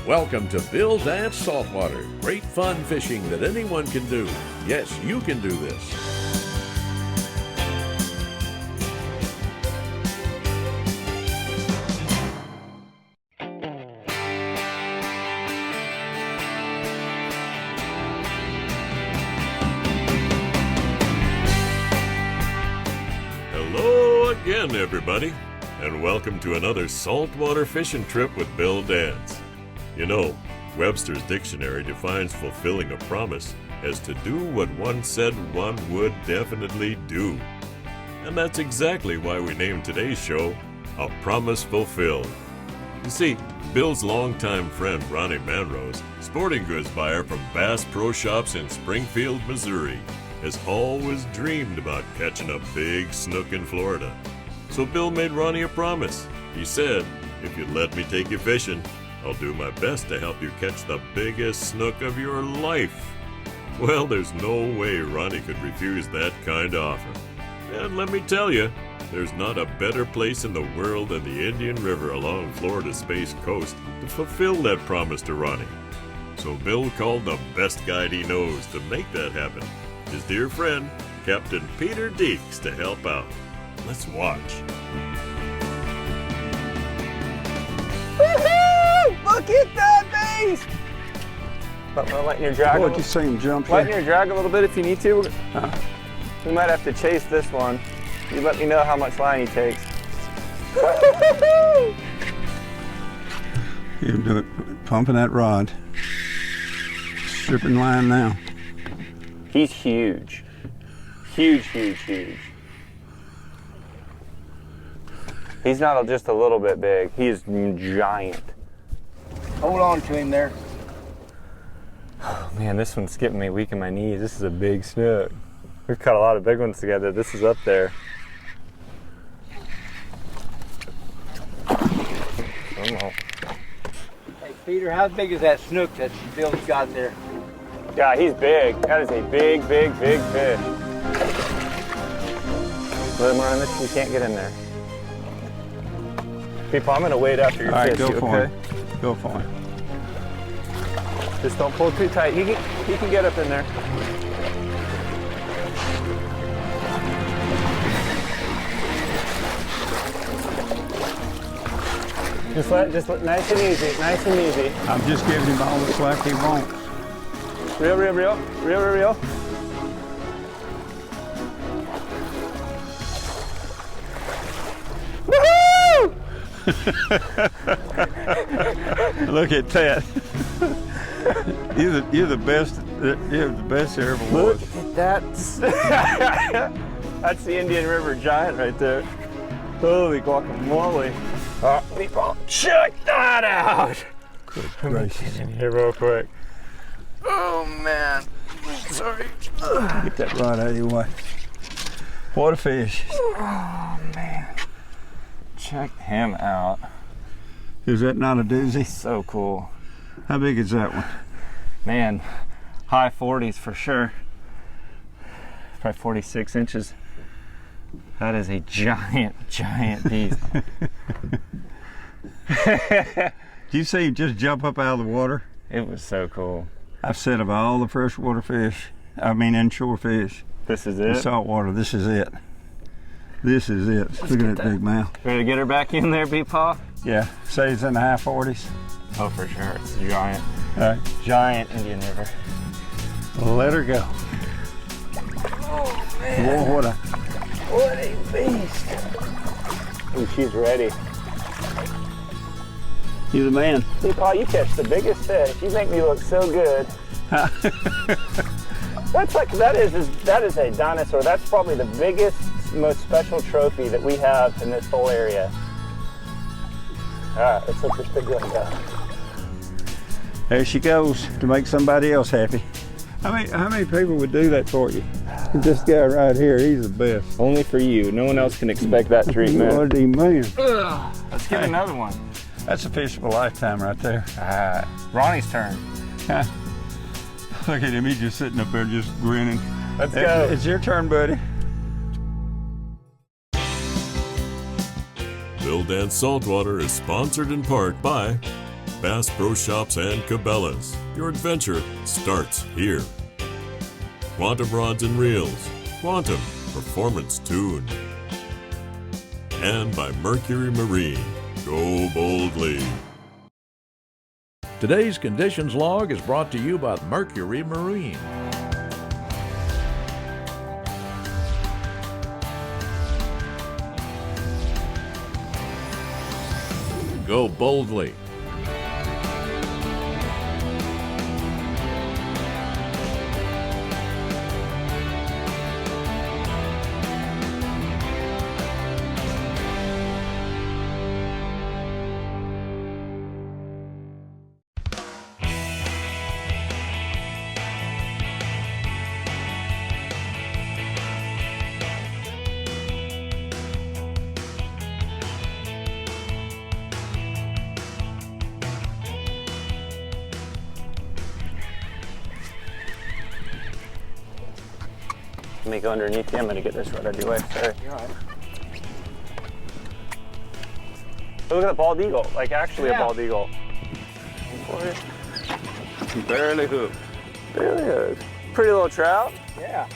Welcome to Bill Dance Saltwater. Great fun fishing that anyone can do. Yes, you can do this. Hello again, everybody, and welcome to another saltwater fishing trip with Bill Dance. You know, Webster's dictionary defines fulfilling a promise as to do what one said one would definitely do. And that's exactly why we named today's show A Promise Fulfilled. You see, Bill's longtime friend Ronnie Manrose, sporting goods buyer from Bass Pro Shops in Springfield, Missouri, has always dreamed about catching a big snook in Florida. So Bill made Ronnie a promise. He said, "If you'd let me take you fishing, I'll do my best to help you catch the biggest snook of your life." Well, there's no way Ronnie could refuse that kind offer. And let me tell you, there's not a better place in the world than the Indian River along Florida's Space Coast to fulfill that promise to Ronnie. So Bill called the best guide he knows to make that happen, his dear friend, Captain Peter Deeks, to help out. Let's watch. Look at that beast! Lighten your drag. What, you see him jump Lighten here? your drag a little bit if you need to. We might have to chase this one. You let me know how much line he takes. You do it, pumping that rod. Stripping line now. He's huge. Huge, huge, huge. He's not just a little bit big. He is giant. Hold on to him there. Oh man, this one's skipping me weak in my knees. This is a big snook. We've caught a lot of big ones together. This is up there. Oh. Hey, Peter, how big is that snook that Bill's got there? Yeah, he's big. That is a big, big, big fish. Let him run this. You can't get in there. People, I'm gonna wait after your All right, fish. go You for okay? him. Go for him. Just don't pull too tight. He can get up in there. Just let, nice and easy, nice and easy. I'm just giving him all the slack he wants. Reel, reel, reel, reel, reel, reel. Woohoo! Look at that. You're the best. You're the best there ever was. Look at that. That's the Indian River giant right there. Holy guacamole. People, check that out. Good Let me gracious. get in here real quick. Oh man. Sorry. Get that rod out of your way. What a fish. Oh man. Check him out. Is that not a doozy? So cool. How big is that one? Man, high 40s for sure. Probably 46 inches. That is a giant, giant beast. Did you see him just jump up out of the water? It was so cool. I've said of all the freshwater fish, I mean inshore fish, This is in it. saltwater, this is it. This is it. Look at that big mouth. Ready to get her back in there, B-Paw? Yeah, say it's in the high 40s. Oh, for sure. It's a giant. All right, Giant Indian River. let her go. Oh, man. Whoa, what a, What a beast. Ooh, she's ready. you're the man. B-Paw, you catch the biggest fish. You make me look so good. That is a dinosaur. That's probably the biggest, most special trophy that we have in this whole area. All right, let's let this big one go. There she goes to make somebody else happy. How many people would do that for you? This guy right here, he's the best. Only for you. No one else can expect that treatment. What a man. Let's get another one. That's a fish of a lifetime right there. Ronnie's turn. Look at him, he's just sitting up there just grinning. Let's go. It's your turn, buddy. Bill Dance Saltwater is sponsored in part by Bass Pro Shops and Cabela's. Your adventure starts here. Quantum Rods and Reels. Quantum Performance Tuned. And by Mercury Marine. Go boldly. Today's Conditions Log is brought to you by Mercury Marine. Go boldly. Let me go underneath you. I'm gonna get this right out of your way. Sorry. You're all right. Look at the bald eagle, like actually a bald eagle. Barely hooked. There it is. Pretty little trout. Yeah.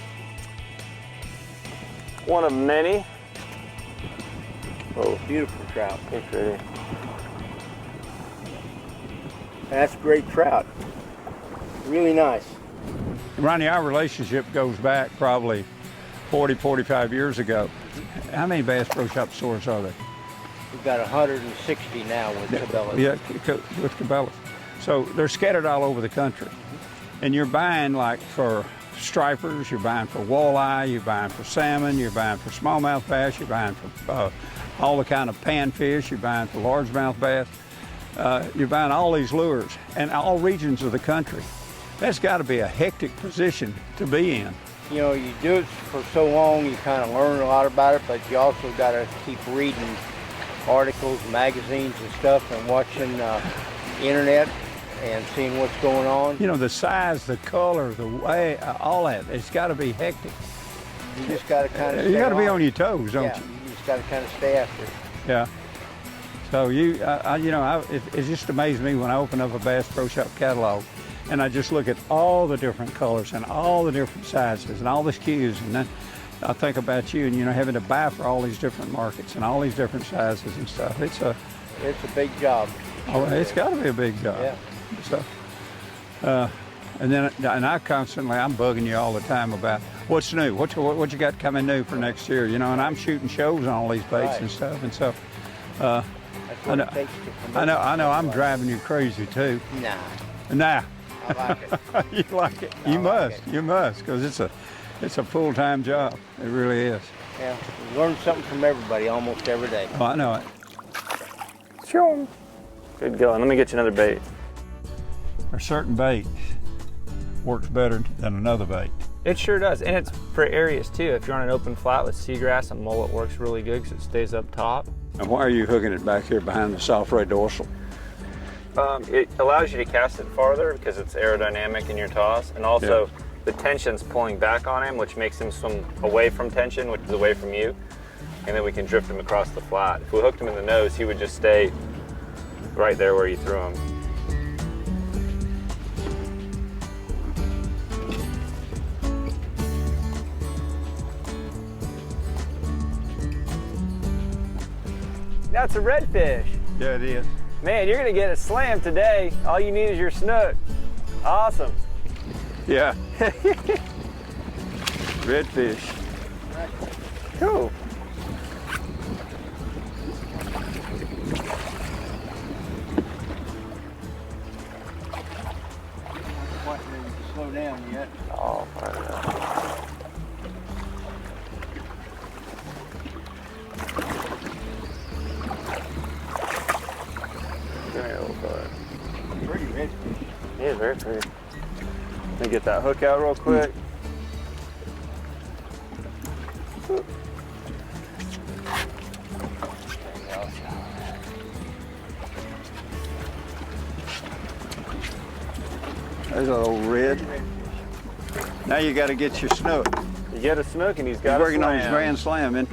One of many. Oh, beautiful trout. Pretty pretty. That's great trout. Really nice. Ronnie, our relationship goes back probably 40, 45 years ago. How many Bass Pro Shop stores are there? We've got 160 now with Cabela's. Yeah, with Cabela's. So they're scattered all over the country. And you're buying like for stripers, you're buying for walleye, you're buying for salmon, you're buying for smallmouth bass, you're buying for all the kind of panfish, you're buying for largemouth bass. You're buying all these lures in all regions of the country. That's got to be a hectic position to be in. You know, you do it for so long, you kind of learn a lot about it, but you also got to keep reading articles, magazines and stuff, and watching internet and seeing what's going on. You know, the size, the color, the way, all that, it's got to be hectic. You just got to kind of You got to be on your toes, don't you? You just got to kind of stay after it. Yeah. So it just amazed me when I opened up a Bass Pro Shop catalog, and I just look at all the different colors and all the different sizes and all the SKUs, and then I think about you and having to buy for all these different markets and all these different sizes and stuff. It's a big job. Oh, it's got to be a big job. Yeah. So, and I constantly, I'm bugging you all the time about what's new, what you got coming new for next year, and I'm shooting shows on all these baits and stuff, and so. That's what it takes to promote. I know, I'm driving you crazy too. Nah. Nah. I like it. You like it? You must, because it's a full-time job. It really is. Yeah, we learn something from everybody almost every day. Oh, I know it. Sure. Good going. Let me get you another bait. There's certain bait works better than another bait. It sure does, and it's for areas too. If you're on an open flat with seagrass and mullet, works really good because it stays up top. And why are you hooking it back here behind the soft ray dorsal? It allows you to cast it farther because it's aerodynamic in your toss, and also the tension's pulling back on him, which makes him swim away from tension, which is away from you, and then we can drift him across the flat. If we hooked him in the nose, he would just stay right there where you threw him. That's a redfish. Yeah, it is. Man, you're gonna get a slam today. All you need is your snook. Awesome. Yeah. Redfish. Cool. Quite ready to slow down yet. Oh, I don't know. Pretty redfish. Yeah, very pretty. Let me get that hook out real quick. There's an old red. Now you got to get your snook. You get a snook and he's got He's working a on his slam. grand slam, and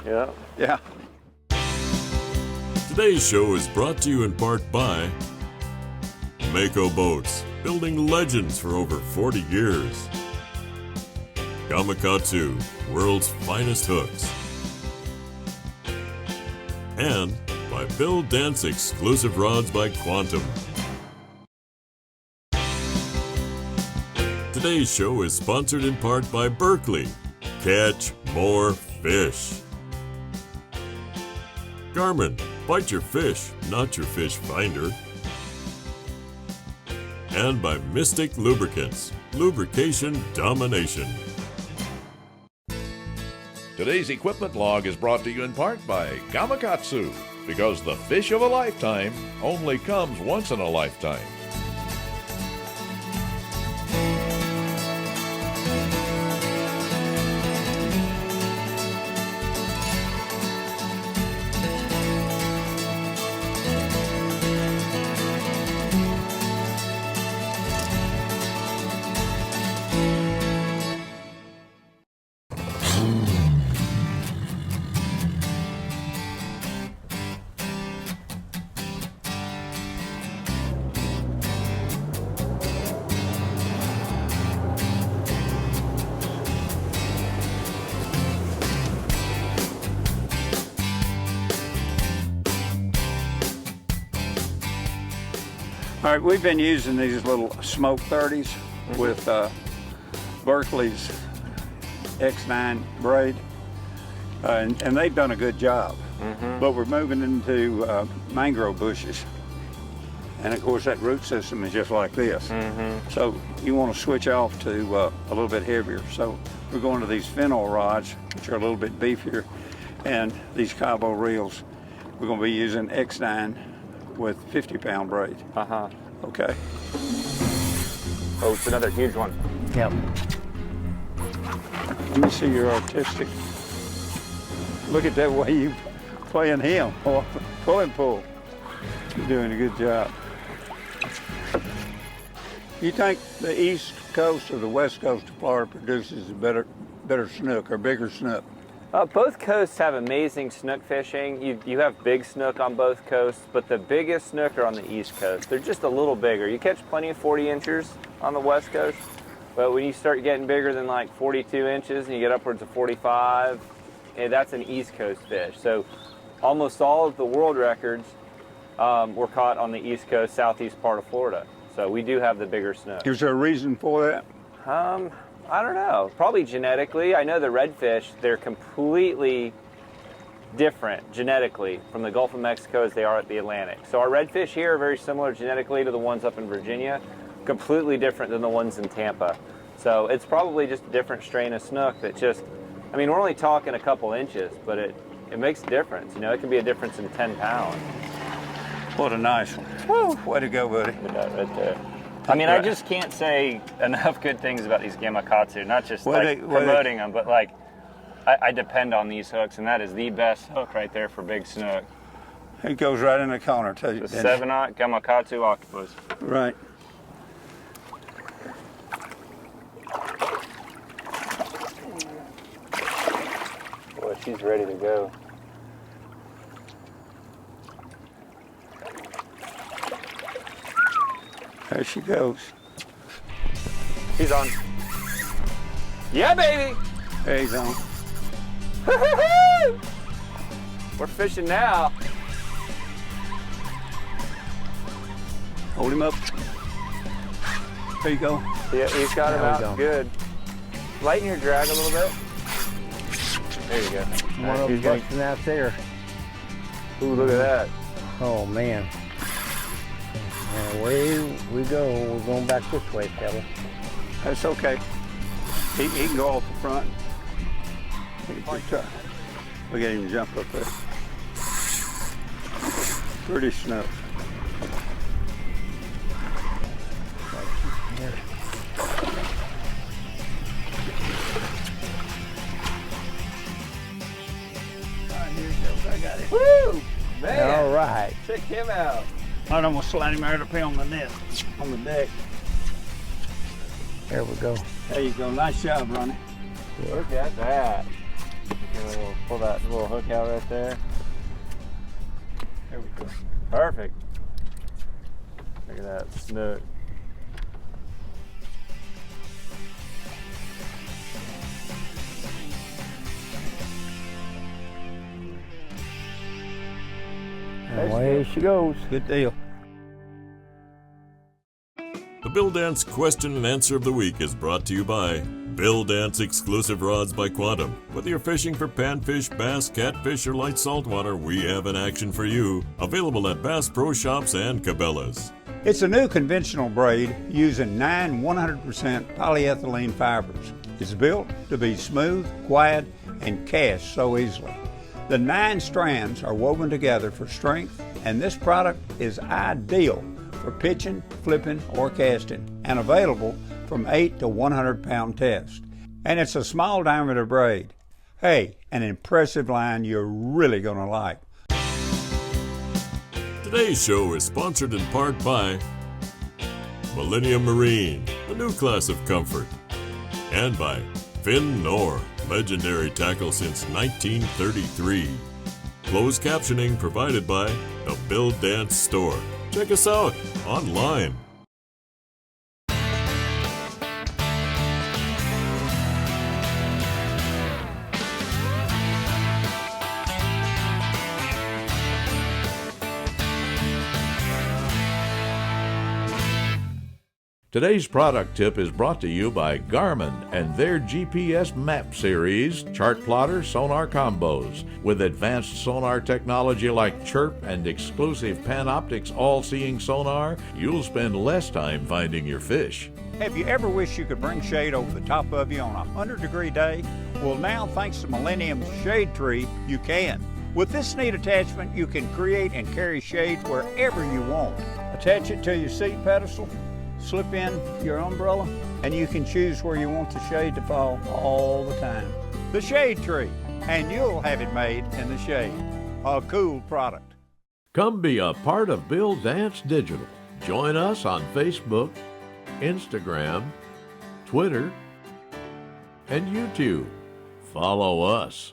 Yeah. yeah. Today's show is brought to you in part by Mako boats, building legends for over 40 years. Gamakatsu, world's finest hooks. And by Bill Dance exclusive rods by Quantum. Today's show is sponsored in part by Berkeley. Catch more fish. Garmin, bite your fish, not your fish finder. And by Mystic Lubricants, lubrication domination. Today's equipment log is brought to you in part by Gamakatsu, because the fish of a lifetime only comes once in a lifetime. All right, we've been using these little smoke 30s with Berkeley's X9 braid, and they've done a good job. But we're moving into mangrove bushes, and of course that root system is just like this. So you want to switch off to a little bit heavier. So we're going to these phenol rods, which are a little bit beefier, and these Cabo reels. We're going to be using X9 with 50-pound braid. Okay. Oh, it's another huge one. Yep. Let me see your artistic. Look at that way you playing him. Pull and pull. You're doing a good job. You think the East Coast or the West Coast of Florida produces a better snook or bigger snook? Both coasts have amazing snook fishing. You have big snook on both coasts, but the biggest snook are on the East Coast. They're just a little bigger. You catch plenty of 40 inchers on the West Coast, but when you start getting bigger than like 42 inches and you get upwards of 45, that's an East Coast fish. So almost all of the world records were caught on the East Coast, southeast part of Florida. So we do have the bigger snook. Is there a reason for that? I don't know. Probably genetically. I know the redfish, they're completely different genetically from the Gulf of Mexico as they are at the Atlantic. So our redfish here are very similar genetically to the ones up in Virginia, completely different than the ones in Tampa. So it's probably just a different strain of snook that just, I mean, we're only talking a couple inches, but it makes a difference. You know, it can be a difference in 10 pounds. What a nice one. Woo, way to go, buddy. Look at that right there. I mean, I just can't say enough good things about these Gamakatsu, not just promoting them, but like, I depend on these hooks, and that is the best hook right there for big snook. It goes right in the corner, too. The 7/0 Gamakatsu octopus. Right. Boy, she's ready to go. There she goes. He's on. Yeah, baby! There he's on. We're fishing now. Hold him up. There you go. Yeah, he's got him out good. Lighten your drag a little bit. There you go. One of them busting out there. Ooh, look at that. Oh man. And away we go. We're going back this way, Kelly. That's okay. He can go off the front. Look at him jump up there. Pretty snook. I got it. Woo! Man! All right. Check him out. I'm gonna slide him right up here on the net, on the deck. There we go. There you go. Nice job, Ronnie. Look at that. Okay, we'll pull that little hook out right there. There we go. Perfect. Look at that snook. And away she goes. Good deal. The Bill Dance question and answer of the week is brought to you by Bill Dance Exclusive Rods by Quantum. Whether you're fishing for panfish, bass, catfish, or light saltwater, we have an action for you. Available at Bass Pro Shops and Cabela's. It's a new conventional braid using 9 100% polyethylene fibers. It's built to be smooth, quiet, and cast so easily. The 9 strands are woven together for strength, and this product is ideal for pitching, flipping, or casting, and available from 8 to 100 pound test. And it's a small diameter braid. Hey, an impressive line you're really gonna like. Today's show is sponsored in part by Millennium Marine, the new class of comfort, and by Finn Nor, legendary tackle since 1933. Closed captioning provided by the Bill Dance Store. Check us out online. Today's product tip is brought to you by Garmin and their GPS map series, chart plotter sonar combos. With advanced sonar technology like Chirp and exclusive Panoptix all-seeing sonar, you'll spend less time finding your fish. Have you ever wished you could bring shade over the top of you on a 100-degree day? Well, now, thanks to Millennium's Shade Tree, you can. With this neat attachment, you can create and carry shade wherever you want. Attach it to your seat pedestal, slip in your umbrella, and you can choose where you want the shade to fall all the time. The Shade Tree, and you'll have it made in the shade. A cool product. Come be a part of Bill Dance Digital. Join us on Facebook, Instagram, Twitter, and YouTube. Follow us.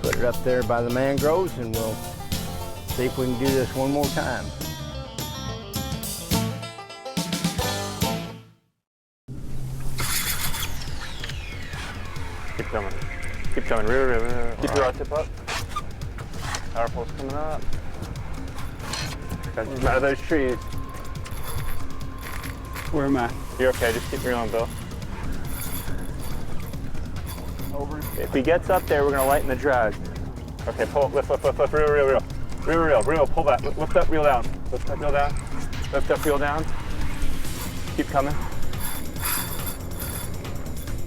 Put it up there by the mangroves and we'll see if we can do this one more time. Keep coming. Keep coming. Reel. Keep your rod tip up. Power pole's coming up. Got you out of those trees. Where am I? You're okay. Just keep reeling, Bill. Over. If he gets up there, we're gonna lighten the drag. Okay, pull, lift, reel, pull back, lift up, reel down, lift up, reel down, lift up, reel down. Keep coming.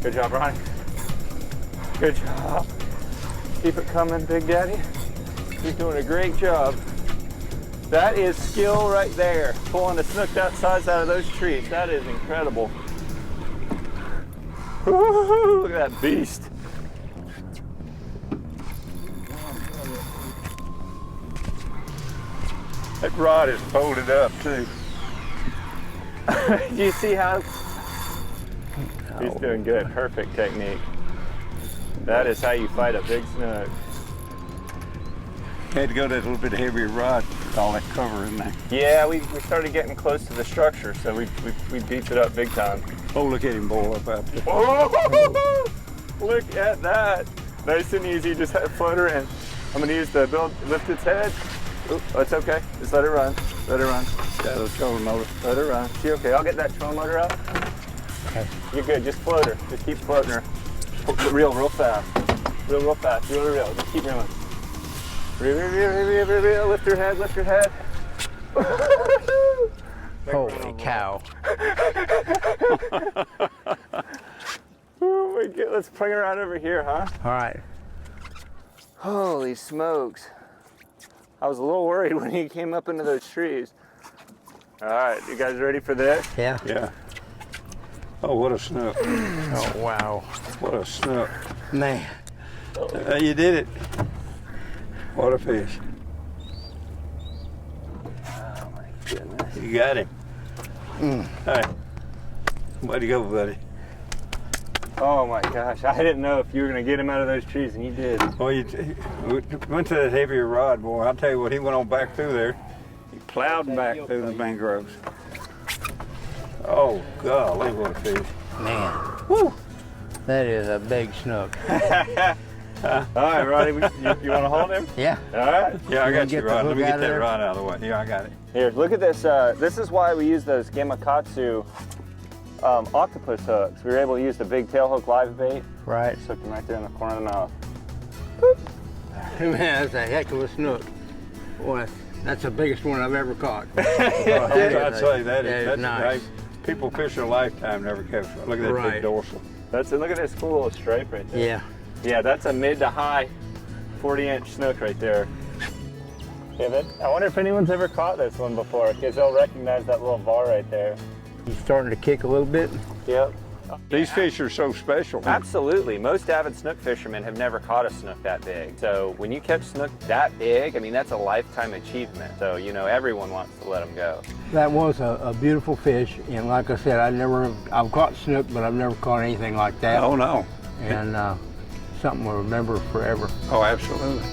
Good job, Ronnie. Good job. Keep it coming, Big Daddy. He's doing a great job. That is skill right there. Pulling a snook that size out of those trees. That is incredible. Woo-hoo, look at that beast. That rod is folded up too. Do you see how? He's doing good. Perfect technique. That is how you fight a big snook. Had to go to that little bit heavier rod with all that cover in there. Yeah, we started getting close to the structure, so we beefed it up big time. Oh, look at him boil up out there. Oh, look at that. Nice and easy, just float her in. I'm gonna use the bill, lift its head. Oop, oh, it's okay, just let it run. Let it run. Got a trolling motor. Let it run. She okay, I'll get that trolling motor out. Okay. You're good, just float her. Just keep floating her. Real fast. Real fast, real. Just keep reeling. Reel, lift your head, lift your head. Holy cow. Oh my God, let's bring her out over here, huh? All right. Holy smokes. I was a little worried when he came up into those trees. All right, you guys ready for this? Yeah. Yeah. Oh, what a snook. Oh, wow. What a snook. Man. You did it. What a fish. Oh, my goodness. You got him. Hey, way to go, buddy. Oh my gosh, I didn't know if you were gonna get him out of those trees, and you did. Well, we went to that heavier rod, boy. I'll tell you what, he went on back through there. He plowed back through the mangroves. Oh, golly, what a fish. Man, woo! That is a big snook. All right, Roddy, you want to hold him? Yeah. All right. Yeah, I got you, get the Rod. Let me hook get out that of there? rod out of the way. Yeah, I got it. Here, look at this. This is why we use those Gamakatsu octopus hooks. We were able to use the big tail hook live bait. Right. Just hook him right there in the corner of the mouth. Man, that's a heck of a snook. Boy, that's the biggest one I've ever caught. I'd say that's nice. People fish a lifetime never catch one. Look at that Right. big dorsal. Look at this cool little stripe right there. Yeah. Yeah, that's a mid to high 40-inch snook right there. Yeah, I wonder if anyone's ever caught this one before, because they'll recognize that little bar right there. He's starting to kick a little bit. Yep. These fish are so special. Absolutely. Most avid snook fishermen have never caught a snook that big. So when you catch snook that big, I mean, that's a lifetime achievement. So, you know, everyone wants to let them go. That was a beautiful fish, and like I said, I've caught snook, but I've never caught anything like that. Oh, no. And something we'll remember forever. Oh, absolutely.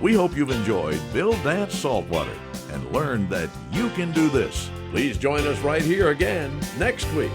We hope you've enjoyed Bill Dance Saltwater and learned that you can do this. Please join us right here again next week.